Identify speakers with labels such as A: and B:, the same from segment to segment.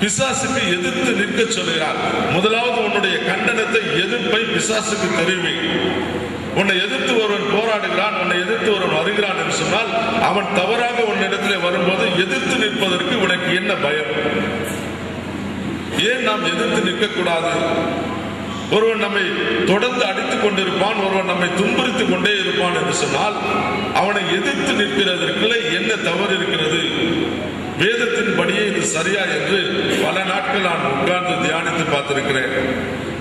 A: பிசாசுக்கு எதிர்த்து நிற்க சொல்கிறார். முதலாவது உன்னுடைய கண்டனத்தை, எதிர்ப்பை பிசாசுக்கு தெரிவி. உன்னை எதிர்த்து ஒருவன் போராடுகிறான், உன்னை எதிர்த்து ஒருவன் வருகிறான் என்று சொன்னால் அவன் தவறாக உன்னிடத்திலே வரும்போது எதிர்த்து நிற்பதற்கு உனக்கு என்ன பயம்? ஏன் நாம் எதிர்த்து நிற்கக்கூடாது? ஒருவன் நம்மை தொடர்ந்து அடித்துக் கொண்டிருப்பான், ஒருவன் நம்மை துன்புறுத்திக் கொண்டே இருப்பான் என்று சொன்னால் அவனை எதிர்த்து நிற்கிறதற்குள்ள என்ன தவறு இருக்கிறது? வேதத்தின் படியே இது சரியா என்று பல நாட்கள் நான் உட்கார்ந்து தியானித்து பார்த்திருக்கிறேன்.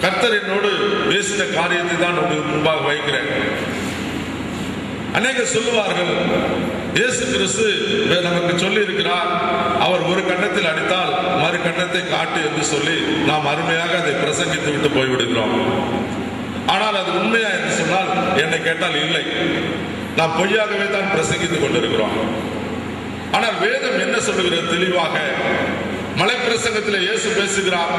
A: கர்த்தர் என்னோடு பேசின காரியத்தை தான் உங்களுக்கு முன்பாக வைக்கிறேன். அநேக சொல்லுவார்கள், இயேசு கிறிஸ்து நமக்கு சொல்லி இருக்கிறார், அவர் ஒரு கன்னத்தில் அடித்தால் மறு கன்னத்தை காட்டு என்று சொல்லி நாம் அருமையாக அதை பிரசங்கித்து விட்டு போய்விடுகிறோம். ஆனால் அது உண்மையா என்று சொன்னால் என்னை கேட்டால் இல்லை, நாம் பொய்யாகவே தான் பிரசங்கித்துக் கொண்டிருக்கிறோம். ஆனால் வேதம் என்ன சொல்லுகிறது தெளிவாக? மலை பிரசங்கத்தில் இயேசு பேசுகிறார்,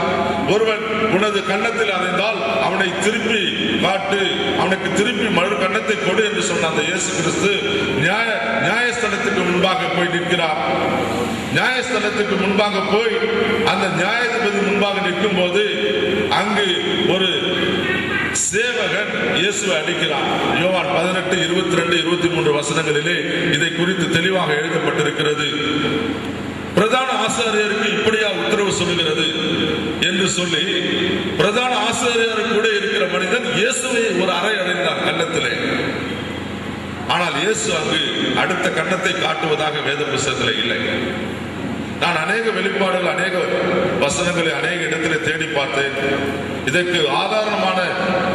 A: ஒருவன் உனது கன்னத்தில் அறைந்தால் அவனை திருப்பி காட்டு, அவனுக்கு திருப்பி மறு கன்னத்தை கொடு என்று சொன்ன அந்த இயேசு கிறிஸ்து நியாயஸ்தலத்துக்கு முன்பாக போய் நிற்கிறார். நியாயஸ்தலத்துக்கு முன்பாக போய் அந்த நியாயாதிபதி முன்பாக நிற்கும் போது அங்கு ஒரு சேவகன் இயேசுவை அடிக்கிறார். யோவான் 18, 22, 23 வசனங்களிலே இதை குறித்து தெளிவாக எழுதப்பட்டிருக்கிறது. பிரதான ஆசாரியருக்கு இப்படியா உத்தரவு சொல்லுகிறது என்று சொல்லி பிரதான ஆசாரியர் கூட இருக்கிற மனிதன் இயேசுவை ஒரு அறை அடைந்தார் கன்னத்திலே. ஆனால் இயேசு அங்கு அடுத்த கன்னத்தை காட்டுவதாக வேத புத்தகத்தில் இல்லை. நான் அநேக வெளிப்பாடுகள், அநேக வசனங்களை அநேக இடத்திலே தேடி பார்த்தேன். இதற்கு ஆதாரமான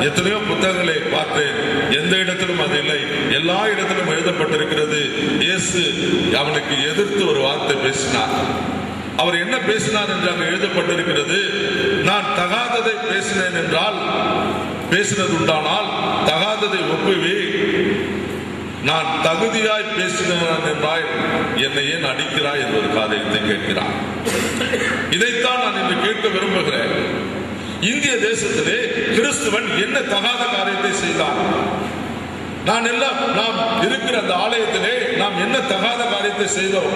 A: எத்தனையோ புத்தகங்களை பார்த்தேன். எந்த இடத்திலும் அது இல்லை. எல்லா இடத்திலும் எழுதப்பட்டிருக்கிறது, இயேசு அவனுக்கு எதிர்த்து ஒரு வார்த்தை பேசினார். அவர் என்ன பேசினார் என்று அங்கு எழுதப்பட்டிருக்கிறது, நான் தகாததை பேசினேன் என்றால், பேசினது உண்டானால் தகாததை ஒப்புவி, நான் தகுதியாய் பேசினேன் என்றால் என்னை ஏன் அடிக்கிறாய் என்ற ஒரு காரியத்தை கேட்கிறார். இதைத்தான் நான் இன்று கேட்க விரும்புகிறேன். இந்திய தேசத்திலே கிறிஸ்துவன் என்ன தகாத காரியத்தை செய்தார்? நாம் இருக்கிற அந்த ஆலயத்திலே நாம் என்ன தகாத காரியத்தை செய்தோம்?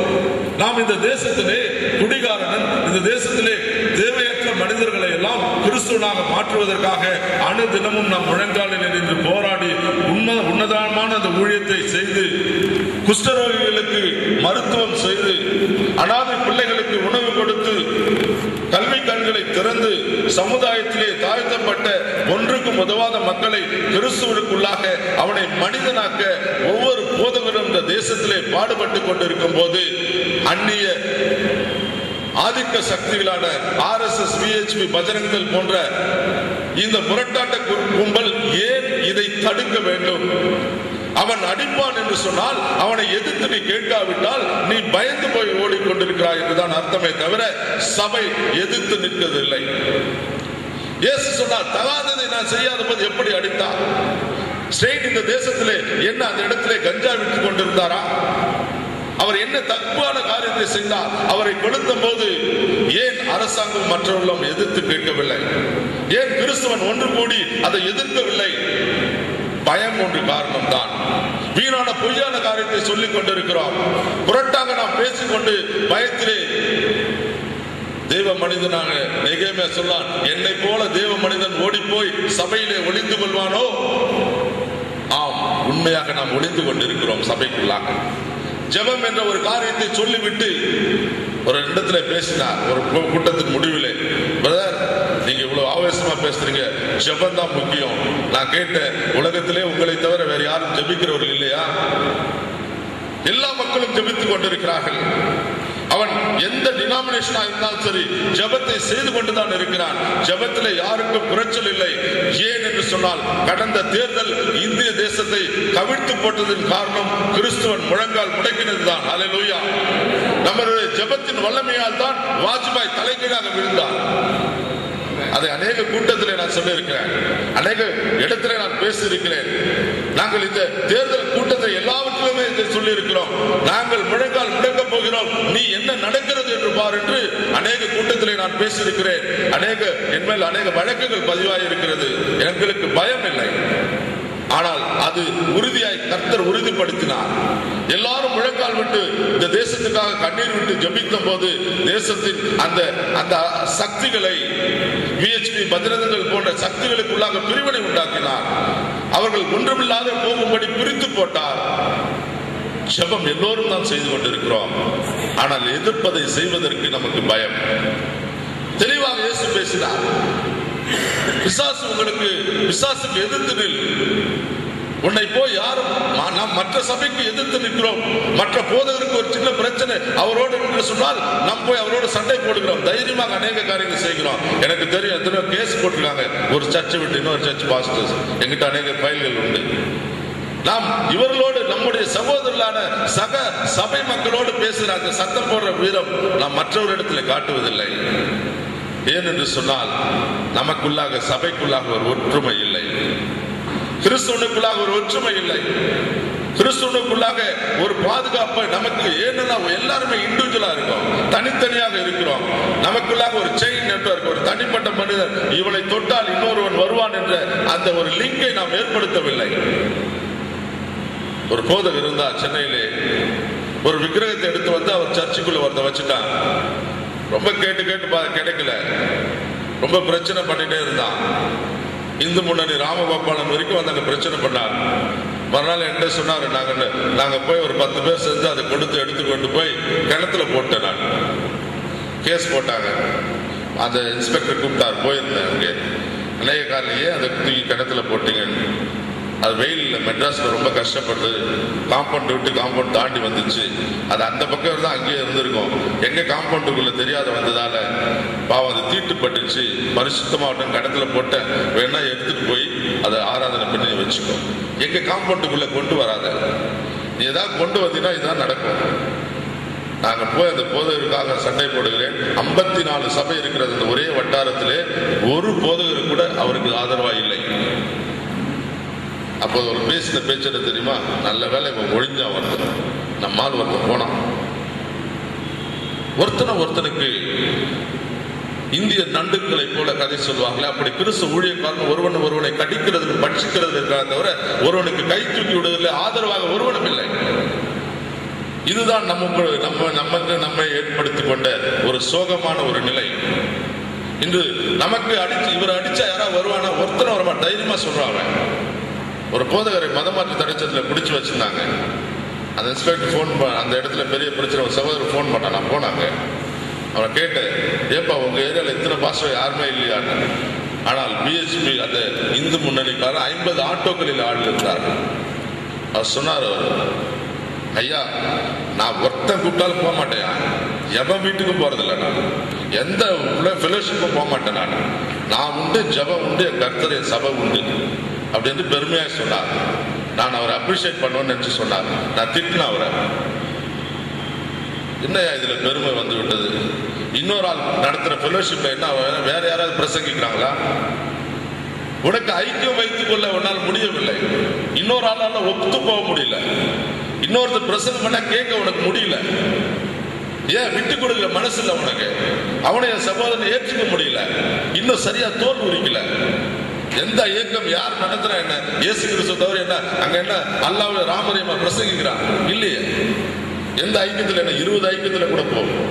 A: நாம் இந்த தேசத்திலே குடிகாரன், இந்த தேசத்திலே தேவையற்ற மனிதர்களை எல்லாம் கிறிஸ்துவனாக மாற்றுவதற்காக அணு தினமும் நாம் முழங்காலில் நின்று போராடி உன்னதமான அந்த ஊழியத்தை செய்து, குஷ்டரோகிகளுக்கு மருத்துவம் செய்து, அனாதை பிள்ளைகளுக்கு உணவு கொடுத்து, கல்வி கண்களை திறந்து, சமுதாயத்திலே தாழ்த்தப்பட்ட ஒன்றுக்கும் உதவாத மக்களை கிறிஸ்துவுக்குள்ளாக அவனை மனிதனாக்க ஒவ்வொரு போதகரும் இந்த தேசத்திலே பாடுபட்டு கொண்டிருக்கும் போது அந்நிய ஆதிக்க சக்திகளான RSS, VHP, பஜரங்கல் போன்ற இந்த முரட்டாட்ட கும்பல் ஏன் இதை தடுக்க வேண்டும்? அவன் அடிப்பான் என்று சொன்னால் அவனை எதிர்த்து நீ கேட்காவிட்டால் நீ பயந்து போய் ஓடிக்கொண்டிருக்கிறாய் என்றுதான் அர்த்தமே தவிர சபை எதிர்த்து நிற்கவில்லை. இயேசு சொன்னார், தகாததை நான் செய்யாத போது எப்படி அடித்தார்? ஸ்ட்ரெயின் இந்த தேசத்திலே என்ன அந்த இடத்திலே கஞ்சா விட்டுக் கொண்டிருந்தாரா? அவர் என்ன தப்பான காரியத்தை செய்தார்? அவரை கொளுத்த போது ஏன் அரசாங்கம் மற்றவர்களும் எதிர்த்து கேட்கவில்லை? ஏன் கிறிஸ்துவன் ஒன்று கூடி அதை எதிர்க்கவில்லை? பயம் ஒன்று காரணம் தான். வீணான பொய்யான காரியத்தை சொல்லிக் கொண்டிருக்கிறோம். புரட்டாக நாம் பேசிக்கொண்டு பயத்திலே தேவ மனிதனாக நெகேமியா சொன்னான், என்னை போல தேவ மனிதன் ஓடி போய் சபையிலே ஒளிந்து கொள்வானோ? ஆம், உண்மையாக நாம் ஒளிந்து கொண்டிருக்கிறோம் சபைக்குள்ளாக. ஜெபம் என்ற ஒரு காரியத்தை சொல்லிவிட்டு ஒரு இடத்துல பேசினார். ஒரு கூட்டத்தின் முடிவிலே, பிரதர் நீங்க இவ்வளவு ஆவேசமா பேசுறீங்க, ஜெபம் தான் முக்கியம். நான் கேட்டேன், உலகத்திலே உங்களை தவிர வேற யாரும் ஜெபிக்கிறவர்கள் இல்லையா? எல்லா மக்களும் ஜெபித்துக் கொண்டிருக்கிறார்கள். அவன் எந்த டினாமினேஷனா இருந்தாலும் சரி ஜெபத்தை செய்து கொண்டுதான் இருக்கிறான். ஜெபத்திலே யாருக்கும் குறைச்சல் இல்லை. ஏன் என்று சொன்னால், கடந்த தேர்தல் இந்திய தேசத்தை கவிழ்த்து போட்டதன் காரணம் கிறிஸ்துவன் முழங்கால் முடக்கினதுதான். ஹல்லேலூயா. நம்மளுடைய ஜெபத்தின் வல்லமையால் தான் வாஜ்பாய் தலைகீழாக விழுந்தார். அதை அநேக கூட்டத்திலே நான் சொல்லியிருக்கிறேன், அநேக இடத்திலே நான் பேசியிருக்கிறேன். நாங்கள் இந்த தேர்தல் கூட்டத்தை எல்லாவற்றிலுமே இதை சொல்லி இருக்கிறோம். நாங்கள் முழங்கால் முடக்க போகிறோம், நீ என்ன நடக்கிறது என்று பார் என்று அநேக கூட்டத்திலே நான் பேசியிருக்கிறேன். என்மேல் அநேக வழக்குகள் பதிவாகி இருக்கிறது. எங்களுக்கு பயம் இல்லை. ஆனால் அது உறுதியாய் கர்த்தர் உறுதிப்படுத்தினார். எல்லாரும் முழங்கால் விட்டு இந்த தேசத்துக்காக கண்ணீர் விட்டு ஜெபித்த போது தேசத்தின் அந்த அந்த சக்திகளை விஎச்பி பத்திரங்கள் போன்ற சக்திகளுக்குள்ளாக பிரிவினை உண்டாக்கினார். அவர்கள் ஒன்றுமில்லாத போகும்படி பிரித்து போட்டார். ஜெபம் எல்லோரும் நாம் செய்து கொண்டிருக்கிறோம். ஆனால் எதிர்ப்பதை செய்வதற்கு நமக்கு பயம். தெளிவாக இயேசு பேசினார். பிசாசு உங்களுக்கு பிசாசுக்கு எதிர்த்து நில். உன்னை போய் யாரும் நாம் மற்ற சபைக்கு எதிர்த்து நிற்கிறோம். மற்ற போதகருக்கு ஒரு சின்ன பிரச்சனை அவரோடு என்று சொன்னால் நாம் போய் அவரோடு சண்டை போடுகிறோம். தைரியமாக அநேக காரியங்கள் செய்கிறோம். எனக்கு தெரியும் எத்தனை கேஸ் போட்டிருக்காங்க. ஒரு சர்ச்சை விட்டு இன்னொரு சர்ச் பாஸ்டர்ஸ் எங்கிட்ட அநேக ஃபைல்கள் உண்டு. நாம் இவர்களோடு நம்முடைய சகோதரர்களான சக சபை மக்களோடு பேசுகிற அந்த சத்தம் போடுற வீரம் நாம் மற்றவரிடத்தில் காட்டுவதில்லை. ஏனென்று சொன்னால் நமக்குள்ளாக சபைக்குள்ளாக ஒரு ஒற்றுமை இல்லை. கிறிஸ்துவனுக்குள்ளாக ஒரு ஒற்றுமை இல்லை. கிறிஸ்துவனுக்குள்ளாக ஒரு பாதுகாப்பு நமக்கு ஏன்னா எல்லாருமே இண்டிவிஜுவலா இருக்கோம், தனித்தனியாக இருக்கிறோம். நமக்குள்ளாக ஒரு செயின் நெட்வொர்க், ஒரு தனிப்பட்ட மனிதர் இவனை தொட்டால் இன்னொருவன் வருவான் என்ற அந்த ஒரு லிங்கை நாம் ஏற்படுத்தவில்லை. ஒரு போதகர் இருந்தார் சென்னையிலே. ஒரு விக்கிரகத்தை எடுத்து வந்து அவர் சர்ச்சுக்குள்ள ஒருத்த வச்சுட்டான். ரொம்ப கேட்டு கிடைக்கல. ரொம்ப பிரச்சனை பண்ணிட்டே இருந்தான். இந்து முன்னணி ராமகோபாலன் வரைக்கும் வந்து அங்க பிரச்சனை பண்ணார். மறுநாள் என்கிட்ட சொன்னாரு, நாங்க போய் ஒரு 10 பேர் செஞ்சு அதை கொடுத்து எடுத்துக்கொண்டு போய் கிணத்துல போட்டேன். நான் கேஸ் போட்டாங்க. அந்த இன்ஸ்பெக்டர் கூப்பிட்டார். போயிருந்தேன் அங்கே. அநேக காலையே அதை தூக்கி கிணத்துல போட்டீங்க. அது வெயிலில் மெட்ராஸில் ரொம்ப கஷ்டப்படுது. காம்பவுண்ட் விட்டு காம்பவுண்ட் தாண்டி வந்துச்சு. அது அந்த பக்கம் தான் அங்கேயே இருந்திருக்கும். எங்க காம்பவுண்டுக்குள்ள தெரியாத வந்ததால பாவம் அது தீட்டுப்பட்டுச்சு. பரிசுத்தமாகட்டும் கிணத்துல போட்ட வேணா எடுத்துட்டு போய் அதை ஆராதனை பண்ணி வச்சுக்கோ. எங்க காம்பவுண்டுக்குள்ள கொண்டு வராத. நீ ஏதாவது கொண்டு வந்தீங்கன்னா இதுதான் நடக்கும். நாங்க போய் அந்த போதகருக்காக சண்டை போடுகிறேன். 54 சபை இருக்கிறது அந்த ஒரே வட்டாரத்திலே. ஒரு போதகர் கூட அவருக்கு ஆதரவா இல்லை. அப்போது ஒரு பேசின பேச்சு தெரியுமா? நல்ல வேலை இவன் ஒழிஞ்சா ஒருத்தன், நம்மால் ஒருத்தன் போனான். ஒருத்தனுக்கு இந்திய நண்டுகளை போல கதை சொல்லுவாங்களே, அப்படி கிறிஸ்து ஊழியக்காரன் ஒருவனை கடிக்கிறது பட்சிக்கிறது இருக்கிறத தவிர ஒருவனுக்கு கை தூக்கி விடுவதில்லை, ஆதரவாக ஒருவனும் இல்லை. இதுதான் நமக்கு நம்மை ஏற்படுத்திக் கொண்ட ஒரு சோகமான ஒரு நிலை. இன்று நமக்கு அடிச்சு இவர் அடிச்சா யாராவது வருவானா? ஒருத்தனை வரமாட்டான். தைரியமா சொல்றாங்க. ஒரு போதகரை மதமாற்று தடைச்சத்துல பிடிச்சு வச்சிருந்தாங்க. அந்த இன்ஸ்பெக்டர் போன் அந்த இடத்துல பெரிய பிரச்சனை. ஒரு சகோதரர் போன் பண்ணா. நான் போனாங்க. அவனை கேட்டேன், ஏப்பா உங்க ஏரியாவில் இத்தனை பாஸ்டர் யாருமே இல்லையான்னு. ஆனால் பிஎச்பி அந்த இந்து முன்னணிக்காரர் 50 ஆட்டோக்களில் ஆள் இருந்தார்கள். அவர் சொன்னார், ஐயா நான் ஒருத்தன் கூப்பிட்டாலும் போக மாட்டேன். எவன் வீட்டுக்கும் போறதில்லை. நான் எந்த ஃபெலோஷிப்பும் போக மாட்டேன். நான் உண்டு, ஜபம் உண்டு, என் கர்த்தர் என் சபை உண்டு அப்படின்னு பெருமையாக சொன்னார். நான் அவரை அப்ரிஷியேட் பண்ணுவேன்னு நினைச்சு சொன்னார். நான் திட்டினேன் அவரை. என்னையா இதுல பெருமை வந்து விட்டது? இன்னொரு ஆள் நடத்துற ஃபெலோஷிப்ல என்ன வேற யாராவது பிரசங்கிக்கிறாங்களா? உனக்கு ஐக்கியம் வைத்துக் கொள்ள உன்னால் முடியவில்லை. இன்னொரு ஆளால ஒத்து போக முடியல. இன்னொருத்தர் பிரசங்கம் பண்ண கேட்க உனக்கு முடியல. ஏன் விட்டு கொடுக்கல மனசு இல்ல உனக்கு? அவனைய சகோதரனை ஏற்றுக்க முடியல. இன்னும் சரியா தோல் உரிக்கல. எந்த இயக்கம் யார் நடத்துறா? என்ன இயேசு கிறிஸ்து தவிர என்ன அங்க என்ன அல்லாஹ்வுடைய ராமரியமா பிரசங்கிக்கிறான் இல்லையே? எந்த ஐக்கியத்துல என்ன 20 ஐக்கியத்துல கூட போகும்.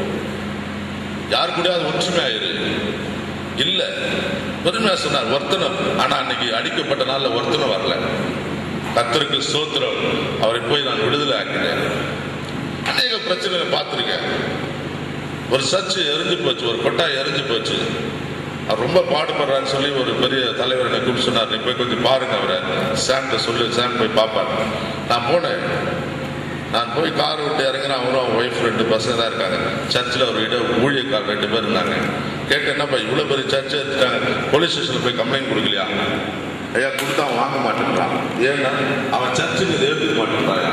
A: யார் கூட அது ஒற்றுமையாயிரு இல்ல. பெருமையா சொன்னார் ஒருத்தனும். ஆனா அன்னைக்கு அடிக்கப்பட்ட நாள்ல ஒருத்தனும் வரல. கர்த்தருக்கு ஸ்தோத்திரம். அவரை போய் நான் விடுதலை ஆக்கினேன். அநேக பிரச்சனைகளை பார்த்திருக்கேன். ஒரு சர்ச்சு எரிஞ்சு போச்சு, ஒரு கொட்டாய் எரிஞ்சு போச்சு. அவர் ரொம்ப பாடுபடுறான்னு சொல்லி ஒரு பெரிய தலைவர் என்னை கூப்பிட்டு சொன்னார், நீ போய் கொஞ்சம் பாருங்க அவரை, சாம்கிட்ட சொல்லு, சாம் போய் பார்ப்பார். நான் போனேன். நான் போய் கார் விட்டு இறங்கினேன். அவரும் அவன் ஒய்ஃப் 2 பசங்க தான் இருக்காங்க. சர்ச்சில் ஒரு ஊழியக்கார் 2 பேர் இருந்தாங்க. கேட்டேன், என்னப்பா இவ்வளோ பெரிய சர்ச்சை எடுத்துட்டாங்க, போலீஸ் ஸ்டேஷனில் போய் கம்ப்ளைண்ட் கொடுக்கலையா? ஐயா கொடுத்தா அவன் வாங்க மாட்டேன்றான். ஏன்னா அவன் சர்ச்சுக்கு இதை எடுத்துக்க மாட்டேன்றாயா?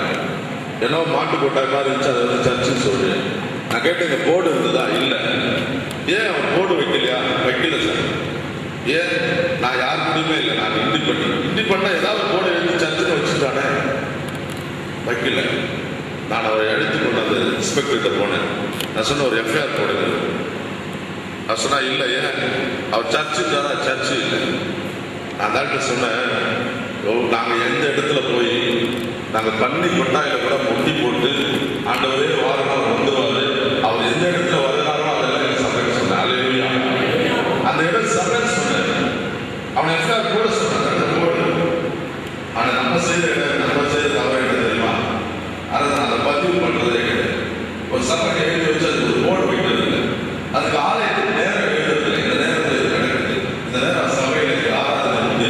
A: ஏன்னா மாட்டு கொட்டாய் மாதிரி இருந்துச்சு, அதை வந்து சர்ச்சுன்னு சொல்லு. நான் கேட்டேன், இந்த போர்டு இருந்ததா? இல்லை. ஏன் அவன் போர்டு வைக்கலையா? வைக்கல சார். ஏன்? நான் யாருக்குமே இல்லை, நான் இண்டிபெண்டா ஏதாவது போர்டு எழுதி சர்ச்சுன்னு வச்சுட்டானே. வைக்கல. நான் அவரை எடுத்துக்கொண்டு அந்த இன்ஸ்பெக்டர்கிட்ட போனேன். நான் சொன்ன ஒரு எஃப்ஐஆர் போடுங்க. நான் சொன்னா இல்லை. ஏன்? அவர் சர்ச்சுக்காரா? சர்ச்சு இல்லை. நான் டாக்டர் சொன்னேன், நாங்கள் எந்த இடத்துல போய் நாங்கள் தண்ணி கொட்டாயில கூட முட்டி போட்டு ஆண்டவரே வாரம் வந்துருவாரு, அவர் எந்த இடத்துல வருகிறாரோ அதெல்லாம் எனக்கு சபைன்னு சொன்னேன். அல்லேலூயா. அந்த இடம் சபைன்னு சொன்னேன். அவனை எஃப்ஆர் கூட சொன்னாங்க போடு. ஆனால் நம்ம செய்த தவறு என்ன தெரியுமா? அதை பதிவு பண்ணுறதே கிடையாது. ஒரு சபை எழுதி வச்சு அதுக்கு ஒரு போர்டு வைக்கிறது, அதுக்கு ஆலயத்துக்கு நேரம் எழுதுறது. இந்த நேரத்தில் இது நடக்குது, இந்த நேரம் சபையில் ஆராதனை உண்டு,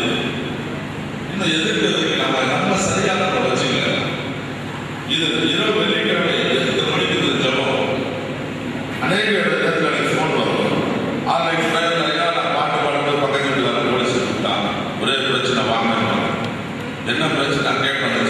A: இன்னும் எதிர்க்கிறதுக்கு நம்ம சரியாக நம்ம வச்சுக்கல. இது இரவு வெள்ளிக்கிழமை 8 மணிக்கு ஜபம். அநேக இடத்துல எனக்கு ஃபோன் வரும். ஆன்லைன் ஐயா நான் பாட்டு பாடும்போது பக்கத்து வீட்டில் போலீஸ் கூப்பிட்டாங்க, ஒரே பிரச்சனை வாங்க. என்ன பிரச்சனை கேட்கணும்